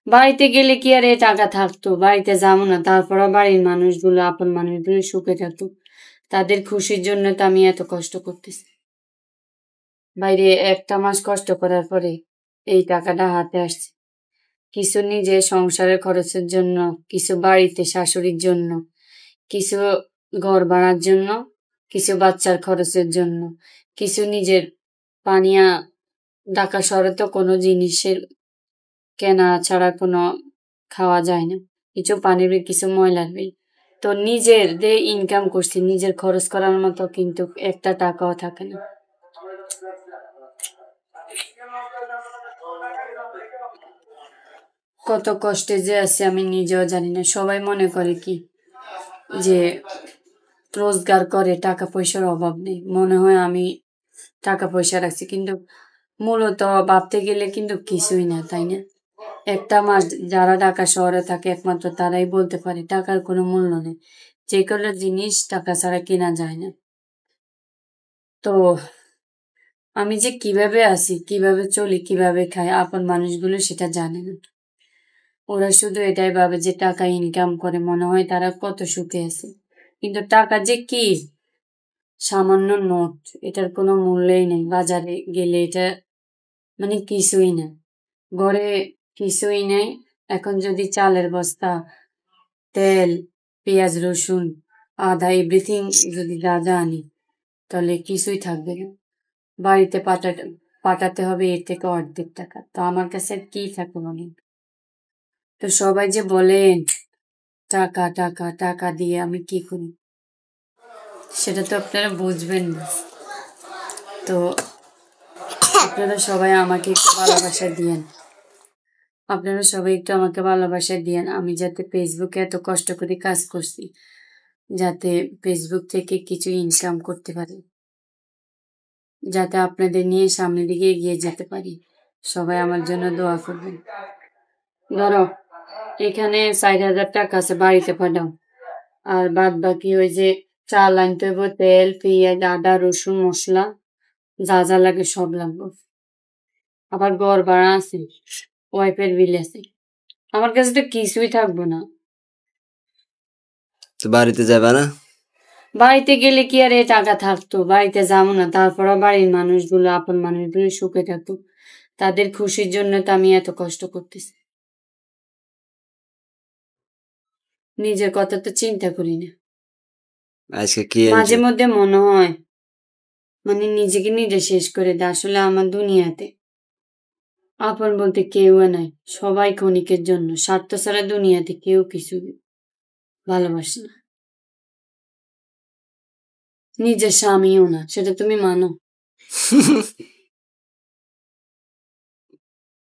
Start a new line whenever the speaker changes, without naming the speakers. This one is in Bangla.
বাড়িতে গেলে কি আর টাকা থাকতো? বাড়িতে যাবো না, তারপরে বাড়ির মানুষগুলো, আপন মানুষগুলো সুখে থাকতো। তাদের খুশির জন্য তো আমি এত কষ্ট করতেছি। বাইরে একটা মাস কষ্ট করার পরে এই টাকাটা হাতে আসছে। কিছু নিজের সংসারের খরচের জন্য, কিছু বাড়িতে শাশুড়ির জন্য, কিছু ঘর ভাড়ার জন্য, কিছু বাচ্চার খরচের জন্য, কিছু নিজের পানিয়া। ঢাকা শহরে তো কোনো জিনিসের কেনা ছাড়া কোনো খাওয়া যায় না। কিছু পানির বিল, কিছু ময়লার বিল। তো নিজের দিয়ে ইনকাম করছি, নিজের খরচ করার মতো কিন্তু একটা টাকাও থাকে না। কত কষ্টে যে আছে আমি নিজেও জানি না। সবাই মনে করে কি যে রোজগার করে, টাকা পয়সার অভাব নেই, মনে হয় আমি টাকা পয়সা রাখছি, কিন্তু মূলত ভাবতে গেলে কিন্তু কিছুই না, তাই না? একটা মাস যারা ঢাকা শহরে থাকে একমাত্র তারাই বলতে পারে টাকার কোনো মূল্য নেই। যে কোনো জিনিস টাকা ছাড়া কেনা যায় না। তো আমি যে কিভাবে আছি, কিভাবে চলি, কিভাবে খাই, আপন মানুষগুলো সেটা জানে না। ওরা শুধু এটাই ভাবে যে টাকা ইনকাম করে, মনে হয় তারা কত সুখে আছে। কিন্তু টাকা যে কি, সামান্য নোট, এটার কোনো মূল্যই নেই। বাজারে গেলে এটা মানে কিছুই না, ঘরে কিছুই নেই। এখন যদি চালের বস্তা, তেল, পেঁয়াজ, রসুন, আদা, এভরিথিং যদি যা যা আনি, তাহলে কিছুই থাকবে না। বাড়িতে পাঠাতে হবে এর থেকে অর্ধেক টাকা। তো আমার কাছে আর কি থাকবে বলেন? তো সবাই যে বলেন টাকা টাকা টাকা দিয়ে আমি কি করি, সেটা তো আপনারা বুঝবেন না। তো আপনারা সবাই আমাকে একটু ভালোবাসা দিয়েন। আপনারা সবাই একটু আমাকে ভালোবাসা দিয়েন, আমি যাতে ফেসবুকে এত কষ্ট করে কাজ করছি, যাতে ফেসবুক থেকে কিছু ইনকাম করতে পারি, যাতে আপনাদের নিয়ে সামনের দিকে এগিয়ে যেতে পারি। সবাই আমার জন্য দোয়া করবেন। ধরো এখানে 4,000 টাকা আছে, বাড়িতে পাঠাও। আর বাদ বাকি ওই যে চাল আনতে হইব, তেল, পেঁয়াজ, আদা, রসুন, মশলা, যা যা লাগে সব লাগবে। আবার ঘর ভাড়া আছে, ওয়াইফের বিল আছে। আমার কাছে তো কিছুই থাকবো না।
তো বাড়িতে যাবে না?
বাড়িতে গেলে কি আর টাকা থাকতো? বাড়িতে যাবো না, তারপরে বাড়ির মানুষগুলো, আপন মানুষগুলো সুখে থাকতো। তাদের খুশির জন্য তো আমি এত কষ্ট করতেছি। নিজের কথা তো চিন্তা করি না।
আজকে কি
মাঝে
আনছো?
মধ্যে মনে হয় মানে নিজেকে নিজে শেষ করে দেয়। আসলে আমার দুনিয়াতে আপন বলতে কেউ নাই, সবাই ক্ষণিকের জন্য। স্বার্থ ছাড়া দুনিয়াতে কেউ কিছু ভালোবাসে না, নিজের স্বামীও না, সেটা তুমি মানো?